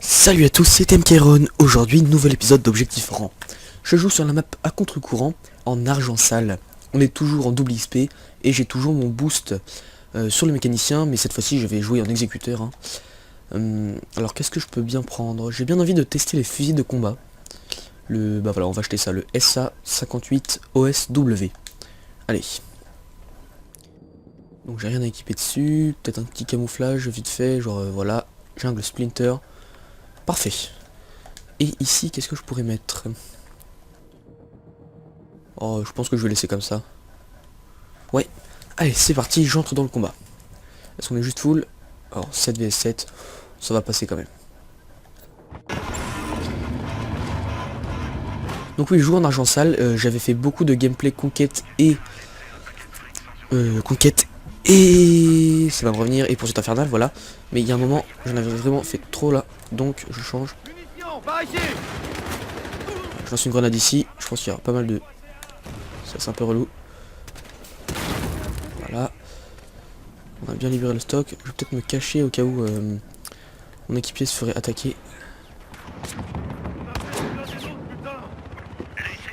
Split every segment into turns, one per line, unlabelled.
Salut à tous, c'est MKRON. Aujourd'hui, nouvel épisode d'Objectif Rang. Je joue sur la map à contre-courant en argent sale. On est toujours en double XP et j'ai toujours mon boost sur le mécanicien, mais cette fois-ci je vais jouer en exécuteur. Alors qu'est-ce que je peux bien prendre? J'ai bien envie de tester les fusils de combat. Bah voilà, on va acheter ça, le SA58 OSW. Allez. Donc j'ai rien à équiper dessus, peut-être un petit camouflage vite fait, genre voilà, jungle splinter. Parfait. Et ici, qu'est-ce que je pourrais mettre? Oh, je pense que je vais laisser comme ça. Ouais. Allez, c'est parti, j'entre dans le combat. Est-ce qu'on est juste full? Alors, 7 vs 7, ça va passer quand même. Donc oui, je joue en argent sale. J'avais fait beaucoup de gameplay conquête et... ça va me revenir, et poursuite infernale, voilà. Mais il y a un moment, j'en avais vraiment fait trop là, donc je change. Je lance une grenade ici, je pense qu'il y aura pas mal de... Ça c'est un peu relou. Voilà. On a bien libéré le stock. Je vais peut-être me cacher au cas où mon équipier se ferait attaquer.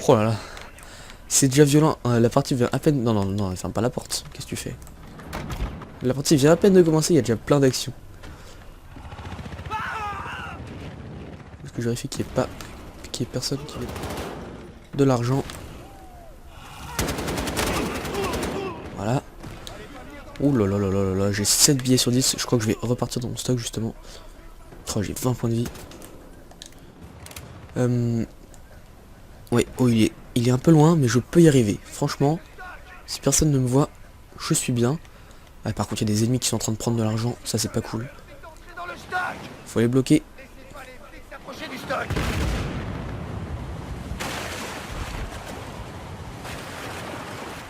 Oh là là. C'est déjà violent. La partie vient à peine... Non, non, non, elle ferme pas la porte. Qu'est-ce que tu fais? La partie vient à peine de commencer, il y a déjà plein d'actions. Est-ce que je vérifie qu'il n'y ait pas... qu'il y ait personne qui met de l'argent. Voilà. Ouh là là là là là, j'ai 7 billets sur 10. Je crois que je vais repartir dans mon stock justement. Oh, j'ai 20 points de vie. Ouais, oh il est un peu loin, mais je peux y arriver. Franchement, si personne ne me voit, je suis bien. Ah, par contre, il y a des ennemis qui sont en train de prendre de l'argent. Ça, c'est pas cool. Faut les bloquer.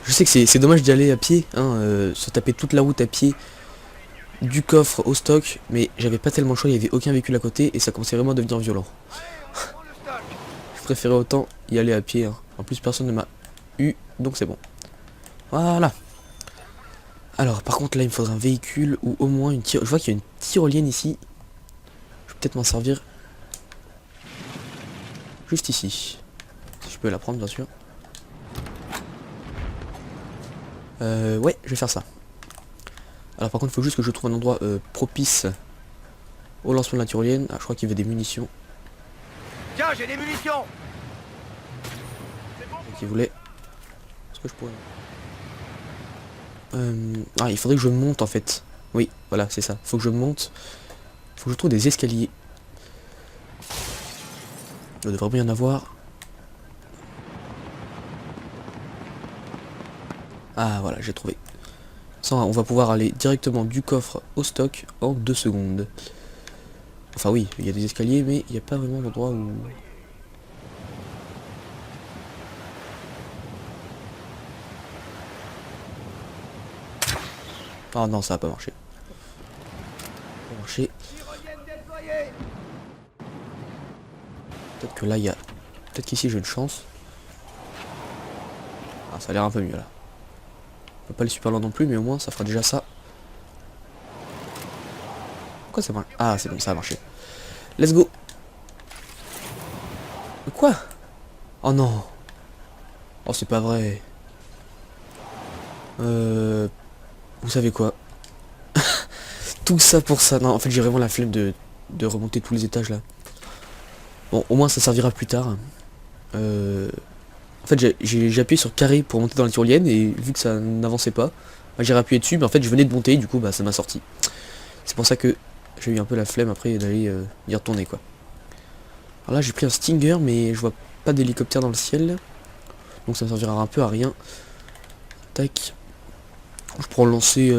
Je sais que c'est dommage d'y aller à pied, hein, se taper toute la route à pied du coffre au stock, mais j'avais pas tellement le choix, il y avait aucun véhicule à côté et ça commençait vraiment à devenir violent. Je préférais autant y aller à pied, hein. En plus personne ne m'a eu, donc c'est bon. Voilà. Alors par contre là il me faudrait un véhicule ou au moins une tyrolienne. Je vois qu'il y a une tyrolienne ici. Je vais peut-être m'en servir. Juste ici. Si je peux la prendre bien sûr. Ouais, je vais faire ça. Alors par contre il faut juste que je trouve un endroit propice au lancement de la tyrolienne. Ah, je crois qu'il y avait des munitions.
Tiens, j'ai des munitions.
Qui voulait. Est-ce que je pourrais... Ah, il faudrait que je monte en fait. Oui, voilà, c'est ça. Faut que je monte. Faut que je trouve des escaliers. Il devrait bien y en avoir. Ah, voilà, j'ai trouvé. Ça, on va pouvoir aller directement du coffre au stock en 2 secondes. Enfin oui, il y a des escaliers, mais il n'y a pas vraiment d'endroit où... Ah non, ça va pas marcher. Ça va marcher. Peut-être que là, il y a... Peut-être qu'ici, j'ai une chance. Ah, ça a l'air un peu mieux, là. On peut pas aller super loin non plus, mais au moins, ça fera déjà ça. Pourquoi ça marche? Ah, c'est bon, ça a marché. Let's go. Quoi? Oh non. Oh, c'est pas vrai. Vous savez quoi? Tout ça pour ça. Non, en fait, j'ai vraiment la flemme de remonter tous les étages, là. Bon, au moins, ça servira plus tard. En fait, j'ai appuyé sur carré pour monter dans la tyrolienne, et vu que ça n'avançait pas, bah, j'ai appuyé dessus, mais en fait, je venais de monter, du coup, bah, ça m'a sorti. C'est pour ça que j'ai eu un peu la flemme après d'aller y retourner, quoi. Alors là, j'ai pris un Stinger, mais je vois pas d'hélicoptère dans le ciel. Donc ça me servira un peu à rien. Tac. Je prends lancer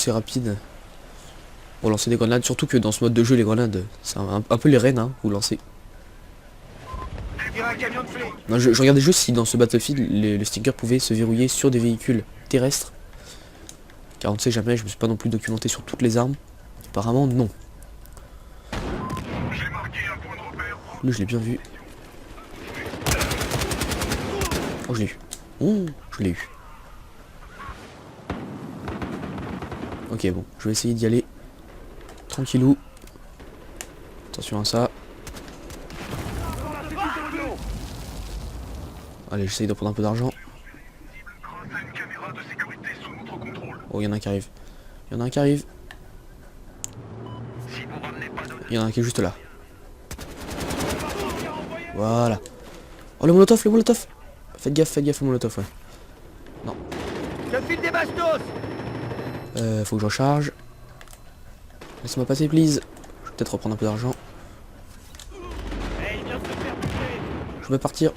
rapide. Pour lancer des grenades. Surtout que dans ce mode de jeu, les grenades, c'est un peu les reines, hein, vous lancez. Non, je regardais juste si dans ce Battlefield, le Stinger pouvait se verrouiller sur des véhicules terrestres. Car on ne sait jamais, je me suis pas non plus documenté sur toutes les armes. Apparemment, non. Lui, je l'ai bien vu. Oh, je l'ai eu. Oh, je l'ai eu. Ok, bon, je vais essayer d'y aller tranquillou. Attention à ça. Allez, j'essaye de prendre un peu d'argent. Oh, il y en a un qui arrive. Il y en a un qui arrive. Il y en a un qui est juste là. Voilà. Oh, le molotov, le molotov. Faites gaffe au molotov, ouais. Non.
Je file des bastos.
Faut que je recharge. Laisse-moi passer, please. Je vais peut-être reprendre un peu d'argent. Je vais partir.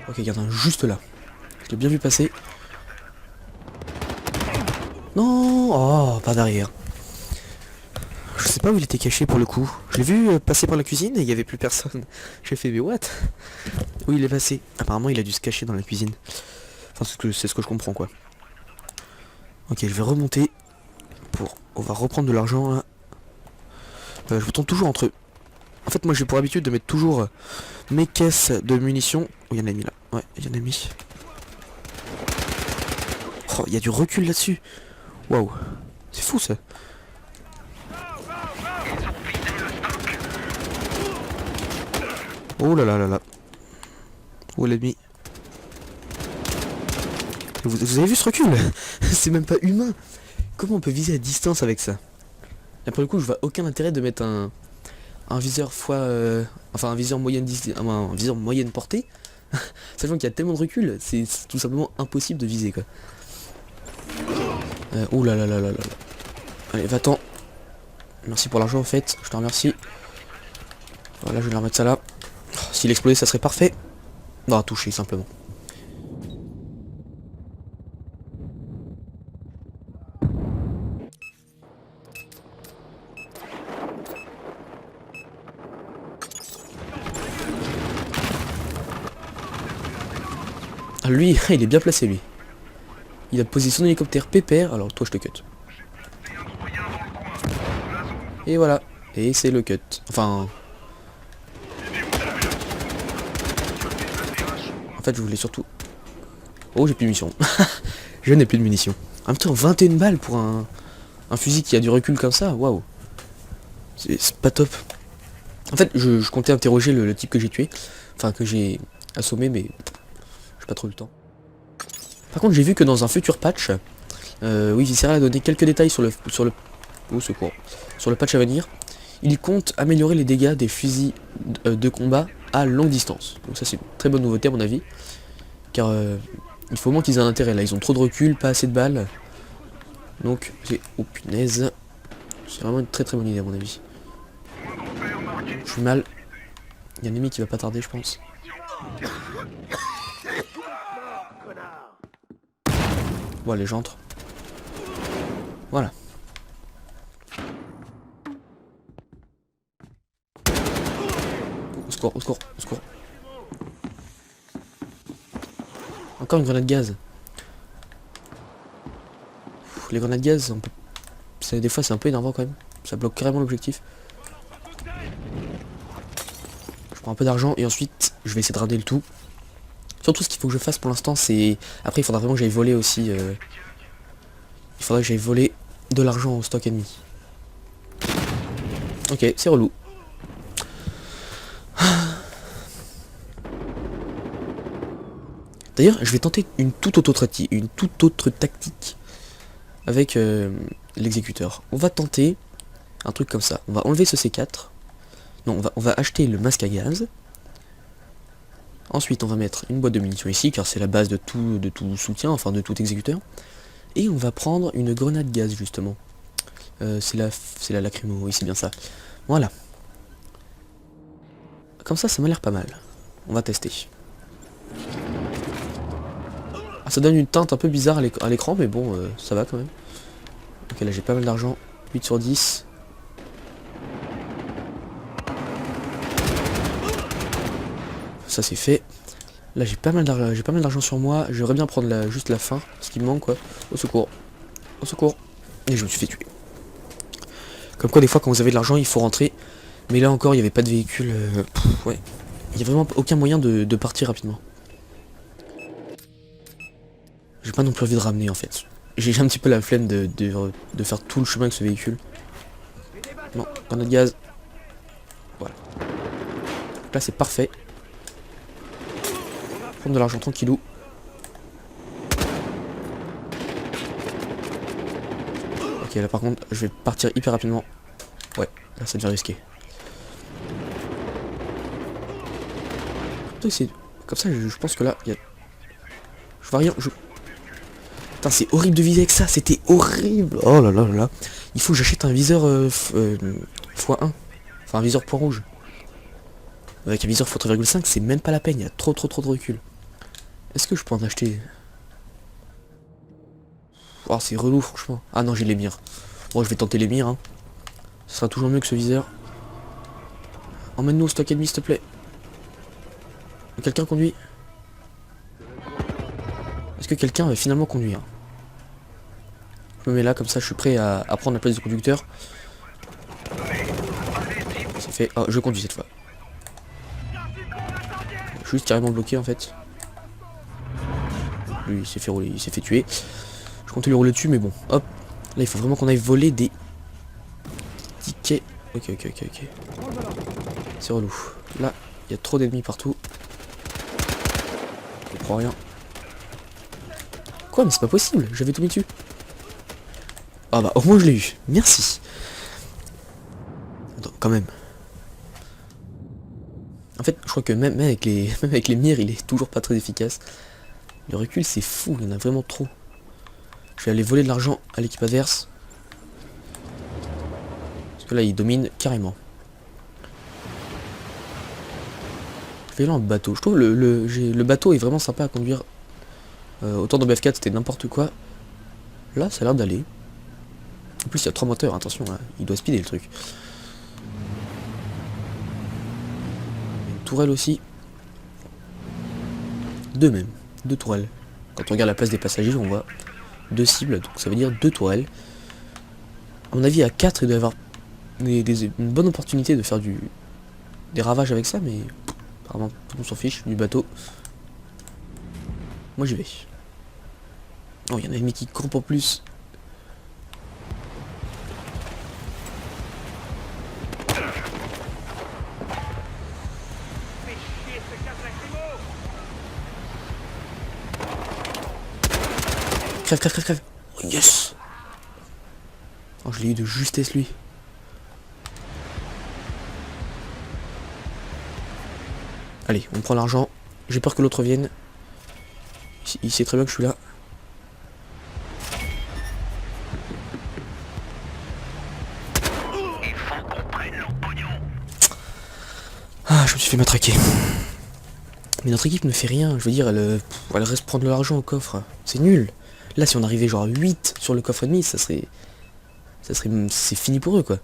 Ok, il y en a un juste là. Je l'ai bien vu passer. Non. Oh, pas derrière. Je sais pas où il était caché pour le coup. Je l'ai vu passer par la cuisine et il y avait plus personne. J'ai fait mais what? Où il est passé? Apparemment il a dû se cacher dans la cuisine. Enfin c'est ce que je comprends quoi. Ok, je vais remonter. On va reprendre de l'argent là. Je me tourne toujours entre eux. En fait moi j'ai pour habitude de mettre toujours mes caisses de munitions. Oh, il y en a mis là. Ouais, il y en a mis. Oh, il y a du recul là-dessus. Waouh. C'est fou ça. Oh là là là là. Où est l'ennemi? Vous avez vu ce recul? C'est même pas humain. Comment on peut viser à distance avec ça? Là pour le coup je vois aucun intérêt de mettre un viseur enfin un viseur un viseur moyenne portée. Sachant qu'il y a tellement de recul, c'est tout simplement impossible de viser quoi. Oh là là là là là. Allez, va-t'en. Merci pour l'argent en fait, je te remercie. Voilà, je vais leur mettre ça là. Oh, s'il explosait ça serait parfait. Non, à toucher simplement. Ah, lui, il est bien placé lui. Il a posé son hélicoptère pépère, alors toi je te cut. Et voilà. Et c'est le cut. Enfin... En fait je voulais surtout... Oh j'ai plus de munitions. Je n'ai plus de munitions. En même temps 21 balles pour un fusil qui a du recul comme ça, waouh. C'est pas top. En fait je comptais interroger le type que j'ai tué. Enfin que j'ai assommé mais... J'ai pas trop eu le temps. Par contre j'ai vu que dans un futur patch... oui Visceral a donné quelques détails sur le... Oh secours. Sur le patch à venir. Il compte améliorer les dégâts des fusils de combat à longue distance. Donc ça c'est une très bonne nouveauté à mon avis. Car il faut au moins qu'ils aient un intérêt là. Ils ont trop de recul, pas assez de balles. Donc c'est... Oh punaise. C'est vraiment une très très bonne idée à mon avis. Je suis mal. Il y a un ennemi qui va pas tarder je pense. Bon allez j'entre. Voilà. Au secours, au secours, au secours. Encore une grenade gaz. Les grenades gaz, des fois c'est un peu énervant quand même. Ça bloque carrément l'objectif. Je prends un peu d'argent et ensuite je vais essayer de ramener le tout. Surtout ce qu'il faut que je fasse pour l'instant c'est... Après il faudra vraiment que j'aille voler aussi. Il faudra que j'aille voler de l'argent au stock ennemi. Ok, c'est relou. D'ailleurs, je vais tenter une toute autre tactique avec l'exécuteur. On va tenter un truc comme ça. On va enlever ce C4. Non, on va acheter le masque à gaz. Ensuite, on va mettre une boîte de munitions ici, car c'est la base de tout soutien, enfin de tout exécuteur. Et on va prendre une grenade gaz, justement. C'est la lacrymo, oui, c'est bien ça. Voilà. Comme ça m'a l'air pas mal. On va tester. Ah, ça donne une teinte un peu bizarre à l'écran, mais bon, ça va quand même. Ok, là j'ai pas mal d'argent. 8 sur 10. Ça c'est fait. Là j'ai pas mal d'argent sur moi. J'aimerais bien prendre juste la fin, ce qui me manque quoi. Au secours. Au secours. Et je me suis fait tuer. Comme quoi des fois quand vous avez de l'argent il faut rentrer. Mais là encore il n'y avait pas de véhicule. Ouais. Il n'y a vraiment aucun moyen de partir rapidement. J'ai pas non plus envie de ramener en fait. J'ai un petit peu la flemme de faire tout le chemin avec ce véhicule. Non, grenade gaz. Voilà. Donc là c'est parfait. prendre de l'argent tranquillou. Ok, là par contre, je vais partir hyper rapidement. Ouais, là ça devient risqué. Comme ça, je pense que là, il y a... Je vois rien, Putain, c'est horrible de viser avec ça, c'était horrible. Oh là là là là. Il faut que j'achète un viseur x1. Enfin, un viseur point rouge. Avec un viseur x3,5, c'est même pas la peine, il y a trop de recul. Est-ce que je peux en acheter? Oh, c'est relou, franchement. Ah non, j'ai les mires. Bon, je vais tenter les mires, hein. Ce sera toujours mieux que ce viseur. Emmène-nous au stock ennemi, s'il te plaît. Quelqu'un conduit? Est-ce que quelqu'un va finalement conduire? Je me mets là, comme ça, je suis prêt à prendre la place du conducteur. C'est fait. Oh, je conduis cette fois. Je suis juste carrément bloqué, en fait. Lui, il s'est fait rouler, il s'est fait tuer. Je comptais lui rouler dessus, mais bon. Hop. Là, il faut vraiment qu'on aille voler des tickets. Ok. C'est relou. Là, il y a trop d'ennemis partout. Je comprends rien. Quoi? Mais c'est pas possible, j'avais tout mis dessus. Ah bah, au moins je l'ai eu. Merci. Attends, quand même. En fait, je crois que même avec les mires, il est toujours pas très efficace. Le recul, c'est fou, il y en a vraiment trop. Je vais aller voler de l'argent à l'équipe adverse. Parce que là, il domine carrément. Je vais là en bateau. Je trouve le bateau est vraiment sympa à conduire. Autant dans BF4, c'était n'importe quoi. Là, ça a l'air d'aller. En plus, il y a 3 moteurs, attention, là. Il doit speeder le truc. Une tourelle aussi. Deux même. 2 tourelles. Quand on regarde la place des passagers, on voit 2 cibles, donc ça veut dire 2 tourelles. À mon avis, à 4, il doit y avoir une bonne opportunité de faire des ravages avec ça, mais apparemment, tout le monde s'en fiche du bateau. Moi, j'y vais. Oh, il y en a un qui court en plus. Crève. Oh, yes. Oh, je l'ai eu de justesse, lui. Allez, on prend l'argent. J'ai peur que l'autre vienne. Il sait très bien que je suis là. Ah, je me suis fait matraquer. Mais notre équipe ne fait rien. Je veux dire, elle reste prendre de l'argent au coffre. C'est nul. Là, si on arrivait genre à 8 sur le coffre ennemi, c'est fini pour eux, quoi.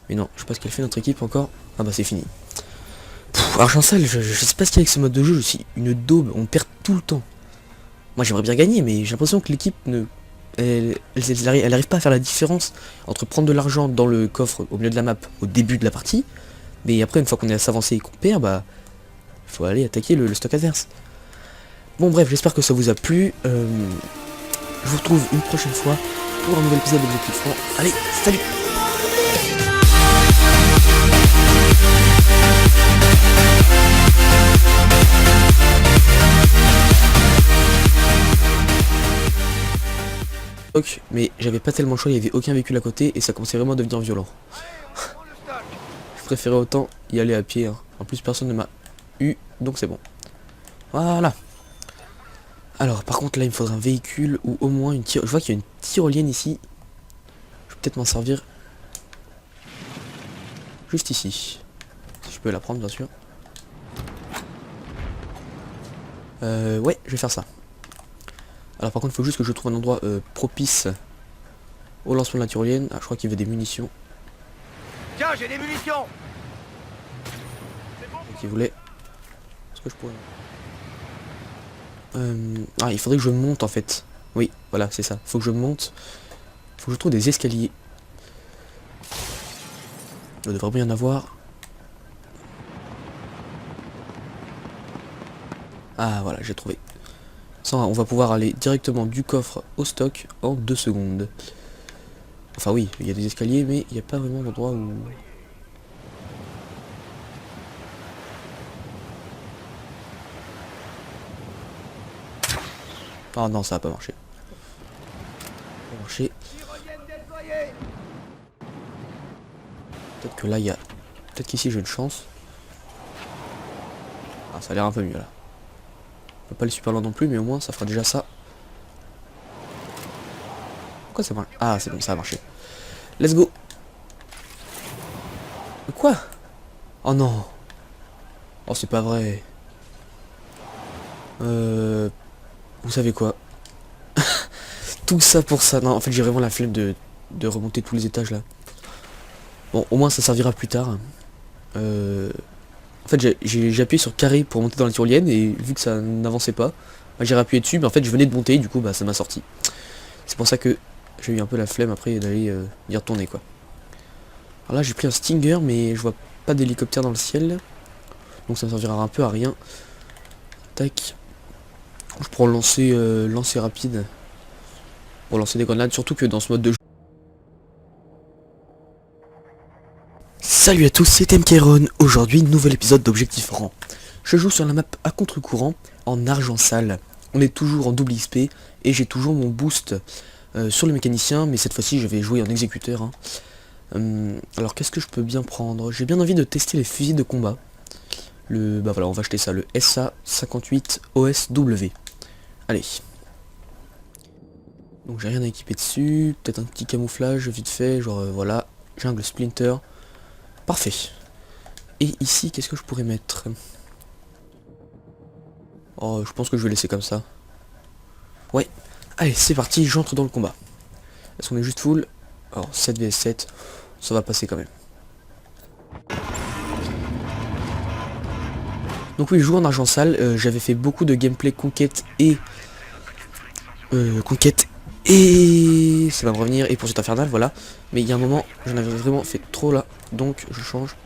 Mais non, je sais pas ce qu'elle fait notre équipe encore. Ah bah c'est fini. Argent sale, je sais pas ce qu'il y a avec ce mode de jeu, c'est une daube, on perd tout le temps. Moi j'aimerais bien gagner, mais j'ai l'impression que l'équipe elle arrive pas à faire la différence entre prendre de l'argent dans le coffre au milieu de la map au début de la partie, mais après une fois qu'on est à s'avancer et qu'on perd, bah il faut aller attaquer le stock adverse. Bon bref, j'espère que ça vous a plu. Je vous retrouve une prochaine fois pour un nouvel épisode d'Objectif Franc. Allez, salut! Mais j'avais pas tellement le choix, il y avait aucun véhicule à côté et ça commençait vraiment à devenir violent. Je préférais autant y aller à pied, hein. En plus personne ne m'a eu, donc c'est bon. Voilà. Alors par contre là il me faudrait un véhicule ou au moins une tyrolienne. Je vois qu'il y a une tyrolienne ici. Je vais peut-être m'en servir. Juste ici. Si je peux la prendre bien sûr. Ouais, je vais faire ça. Alors par contre il faut juste que je trouve un endroit propice au lancement de la tyrolienne. Ah je crois qu'il y avait des munitions.
Tiens, j'ai des munitions.
Qui voulait. Est-ce que je pourrais... Ah il faudrait que je monte en fait. Oui voilà c'est ça. Faut que je monte. Faut que je trouve des escaliers. Il devrait bien y en avoir. Ah voilà j'ai trouvé. Ça, on va pouvoir aller directement du coffre au stock en 2 secondes. Enfin oui, il y a des escaliers, mais il n'y a pas vraiment d'endroit où... Oh non, ça va pas marcher. Ça va marcher. Peut-être que là, il y a... Peut-être qu'ici, j'ai une chance. Ah, ça a l'air un peu mieux, là. On peut pas aller super loin non plus, mais au moins, ça fera déjà ça. Pourquoi ça marche? Ah, c'est bon, ça a marché. Let's go. Quoi? Oh non. Oh, c'est pas vrai. Vous savez quoi? Tout ça pour ça. Non, en fait, j'ai vraiment la flemme de remonter tous les étages, là. Bon, au moins, ça servira plus tard. En fait, j'ai appuyé sur carré pour monter dans la tyrolienne, et vu que ça n'avançait pas, bah, j'ai appuyé dessus, mais en fait, je venais de monter, du coup, bah, ça m'a sorti. C'est pour ça que j'ai eu un peu la flemme après d'aller y retourner, quoi. Alors là, j'ai pris un Stinger, mais je vois pas d'hélicoptère dans le ciel. Donc ça me servira un peu à rien. Tac. Je prends lancer rapide. Pour lancer des grenades, surtout que dans ce mode de jeu. Salut à tous, c'est MKRon. Aujourd'hui, nouvel épisode d'Objectif Rang. Je joue sur la map à contre-courant, en argent sale. On est toujours en double XP, et j'ai toujours mon boost sur le mécanicien, mais cette fois-ci, je vais jouer en exécuteur. Hein. Alors, qu'est-ce que je peux bien prendre? J'ai bien envie de tester les fusils de combat. Bah voilà, on va acheter ça, le SA58 OSW. Allez. Donc j'ai rien à équiper dessus, peut-être un petit camouflage vite fait, genre voilà, jungle splinter. Parfait. Et ici, qu'est-ce que je pourrais mettre? Oh, je pense que je vais laisser comme ça. Ouais. Allez, c'est parti, j'entre dans le combat. Est-ce qu'on est juste full? Alors, 7 vs 7, ça va passer quand même. Donc oui, je joue en argent sale, j'avais fait beaucoup de gameplay conquête et... ça va me revenir, et poursuite infernale, voilà. Mais il y a un moment, j'en avais vraiment fait trop là, donc je change.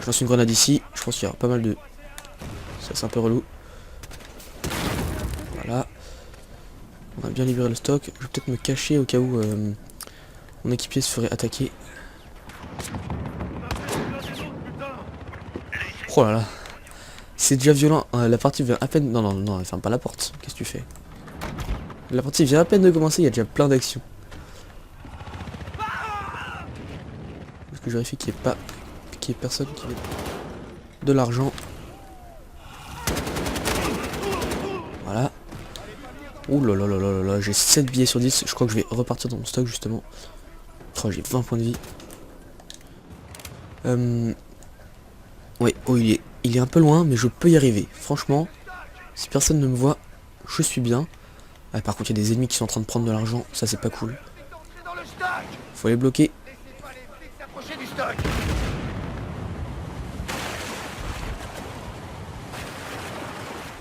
Je lance une grenade ici, je pense qu'il y aura pas mal de... Ça c'est un peu relou. Voilà. On a bien libéré le stock, je vais peut-être me cacher au cas où mon équipier se ferait attaquer. Oh là là. C'est déjà violent, la partie vient à peine... Non, non, non, elle ferme pas la porte, qu'est-ce que tu fais? La partie vient à peine de commencer, il y a déjà plein d'actions. Est-ce que je vérifie qu'il n'y ait pas... qu'il y ait personne qui veut de l'argent. Voilà. Ouh là là là là là, j'ai 7 billets sur 10, je crois que je vais repartir dans mon stock justement. Oh, j'ai 20 points de vie. Ouais, oh il est un peu loin, mais je peux y arriver. Franchement, si personne ne me voit, je suis bien. Ah, par contre, il y a des ennemis qui sont en train de prendre de l'argent, ça c'est pas cool. Faut les bloquer.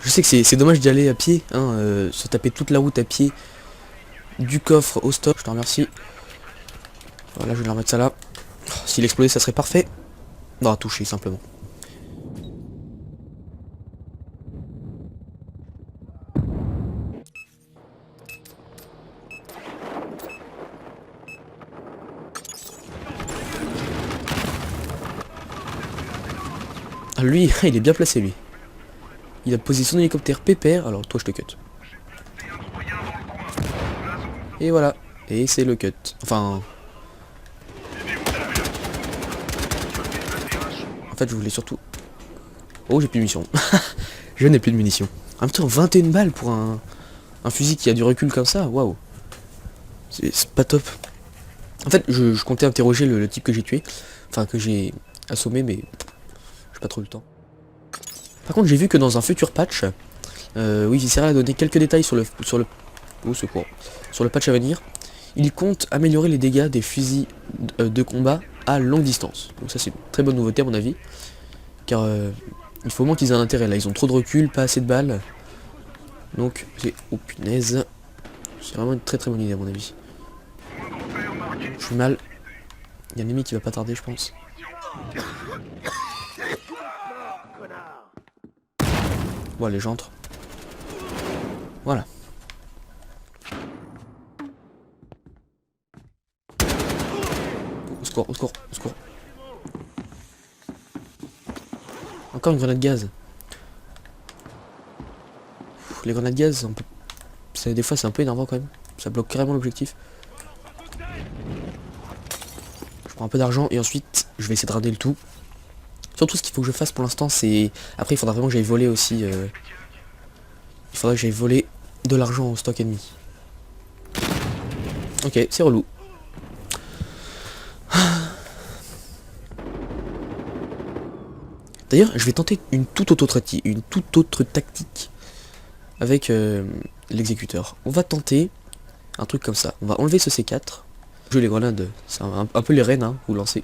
Je sais que c'est dommage d'y aller à pied, hein, se taper toute la route à pied, du coffre au stock, je te remercie. Voilà, je vais leur mettre ça là. Oh, s'il explosait, ça serait parfait. Non, à toucher, simplement. Ah, lui, il est bien placé, lui. Il a posé son hélicoptère pépère, alors toi je te cut. Et voilà, et c'est le cut. Enfin... En fait je voulais surtout... Oh, j'ai plus de munitions. Je n'ai plus de munitions. En même temps, 21 balles pour un fusil qui a du recul comme ça, waouh. C'est pas top. En fait, je comptais interroger le type que j'ai tué. Enfin, que j'ai assommé, mais... J'ai pas trop eu le temps. Par contre, j'ai vu que dans un futur patch, oui, Visceral a donné quelques détails sur le oh, secours, sur le patch à venir. Il compte améliorer les dégâts des fusils de combat à longue distance. Donc ça c'est une très bonne nouveauté à mon avis, car il faut au moins qu'ils aient un intérêt. Là, ils ont trop de recul, pas assez de balles. Donc c'est... Oh punaise. C'est vraiment une très très bonne idée à mon avis. Je suis mal. Il y a un ennemi qui va pas tarder, je pense. Bon, allez, j'entre. Voilà. Au secours, au secours, au secours. Encore une grenade gaz. les grenades gaz, des fois c'est un peu énervant quand même. Ça bloque carrément l'objectif. Je prends un peu d'argent et ensuite je vais essayer de ramener le tout. Surtout ce qu'il faut que je fasse pour l'instant c'est... Après il faudra vraiment que j'aille voler aussi. Il faudra que j'aille voler de l'argent au stock ennemi. Ok, c'est relou. D'ailleurs, je vais tenter une toute autre tactique avec l'exécuteur. On va tenter un truc comme ça. On va enlever ce C4. Jouer les grenades, c'est un peu les reines, hein, vous lancez.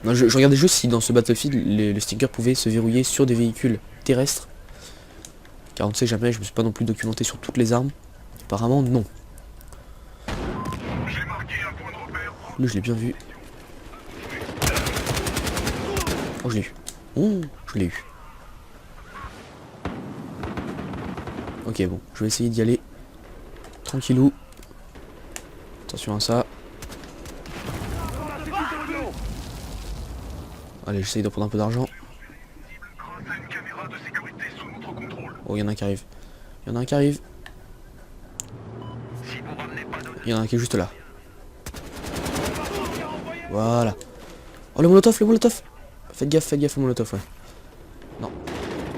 Non, je regardais juste si dans ce Battlefield, le sticker pouvait se verrouiller sur des véhicules terrestres. Car on ne sait jamais, je me suis pas non plus documenté sur toutes les armes. Apparemment, non. Lui, je l'ai bien vu. Oh, je l'ai eu. Oh, je l'ai eu. Ok, bon, je vais essayer d'y aller tranquillou. Attention à ça. Allez, j'essaye de prendre un peu d'argent. Oh, il y en a un qui arrive. Il y en a un qui arrive. Il y en a un qui est juste là. Voilà. Oh, le molotov, le molotov. Faites gaffe au molotov, ouais. Non.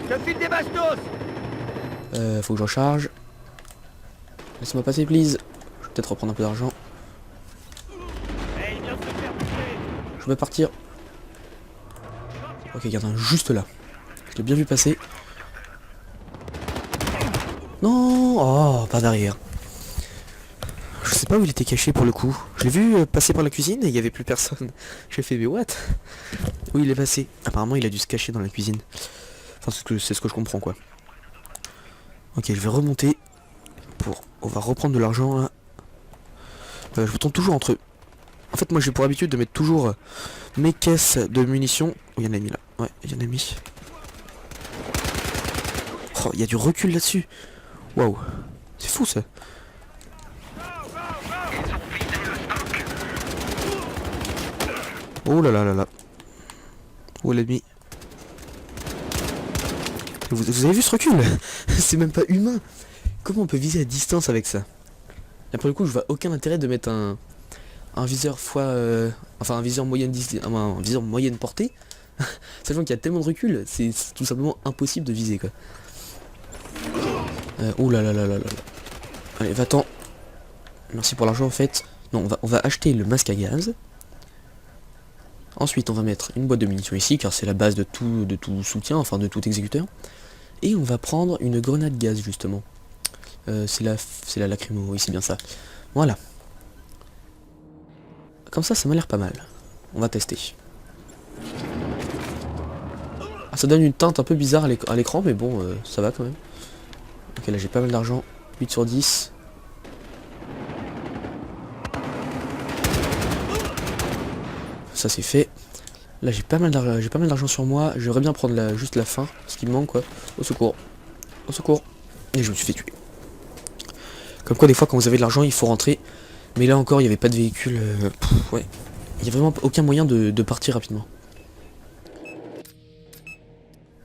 Je file des bastos.
Faut que je recharge. Laisse-moi passer, please. Je vais peut-être reprendre un peu d'argent. Je vais partir. Ok, il y en a un juste là. Je l'ai bien vu passer. Non. Oh, pas derrière. Je sais pas où il était caché pour le coup. Je l'ai vu passer par la cuisine et il y avait plus personne. J'ai fait mais what? Où il est passé? Apparemment il a dû se cacher dans la cuisine. Enfin c'est ce que je comprends quoi. Ok, je vais remonter pour... On va reprendre de l'argent là. Je me tourne toujours entre eux. En fait moi j'ai pour habitude de mettre toujours mes caisses de munitions. Oh, il y en a mis là. Ouais, il y en a mis. Oh, il y a du recul là-dessus. Waouh. C'est fou ça. Oh là là là là. Où est l'ennemi? Vous avez vu ce recul? C'est même pas humain. Comment on peut viser à distance avec ça? Là pour le coup je vois aucun intérêt de mettre un viseur enfin un viseur moyenne un viseur moyenne portée. Sachant qu'il y a tellement de recul, c'est tout simplement impossible de viser quoi. Oh là là là là là. Allez, va-t'en. Merci pour l'argent en fait. Non, on va acheter le masque à gaz. Ensuite on va mettre une boîte de munitions ici car c'est la base de tout soutien, enfin de tout exécuteur. Et on va prendre une grenade gaz justement. C'est la lacrymo, oui c'est bien ça. Voilà. Comme ça m'a l'air pas mal. On va tester. Ah, ça donne une teinte un peu bizarre à l'écran mais bon ça va quand même. Ok là j'ai pas mal d'argent. 8 sur 10. Ça c'est fait. Là j'ai pas mal d'argent sur moi. J'aimerais bien prendre juste la fin, ce qui me manque quoi. Au secours. Au secours. Et je me suis fait tuer. Comme quoi des fois quand vous avez de l'argent il faut rentrer. Mais là encore il n'y avait pas de véhicule. Ouais. Il n'y a vraiment aucun moyen de partir rapidement.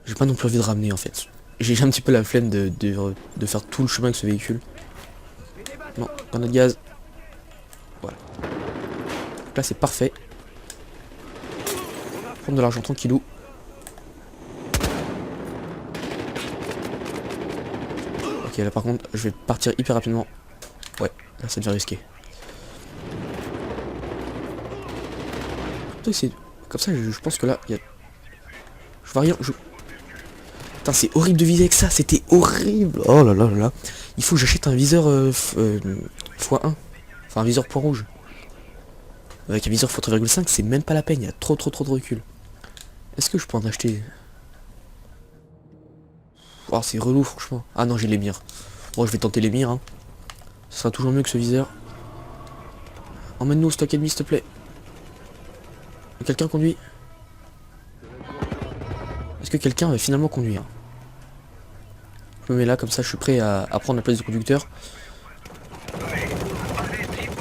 J'ai pas non plus envie de ramener en fait. J'ai un petit peu la flemme de faire tout le chemin avec ce véhicule. Non, grenade gaz. Voilà. Donc là c'est parfait. Prendre de l'argent tranquillou. Ok là par contre je vais partir hyper rapidement. Ouais, là ça devient risqué. Comme ça je pense que là il y a... Je vois rien. Putain c'est horrible de viser avec ça, c'était horrible. Oh là là là là. Il faut que j'achète un viseur x1. Enfin un viseur point rouge. Avec un viseur x3,5 c'est même pas la peine, il y a trop de recul. Est-ce que je peux en acheter? Oh c'est relou franchement. Ah non j'ai les mires. Bon je vais tenter les mires hein. Ce sera toujours mieux que ce viseur. Emmène-nous au stock ennemi s'il te plaît. Quelqu'un conduit? Est-ce que quelqu'un va finalement conduire? Je me mets là comme ça je suis prêt à prendre la place du conducteur.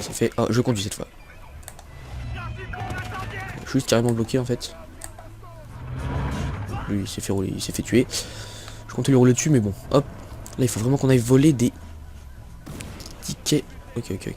C'est fait. Oh je conduis cette fois. Je suis juste carrément bloqué en fait. Lui il s'est fait rouler, il s'est fait tuer. Je compter lui rouler dessus, mais bon, hop. Là, il faut vraiment qu'on aille voler des tickets. Ok, ok, ok.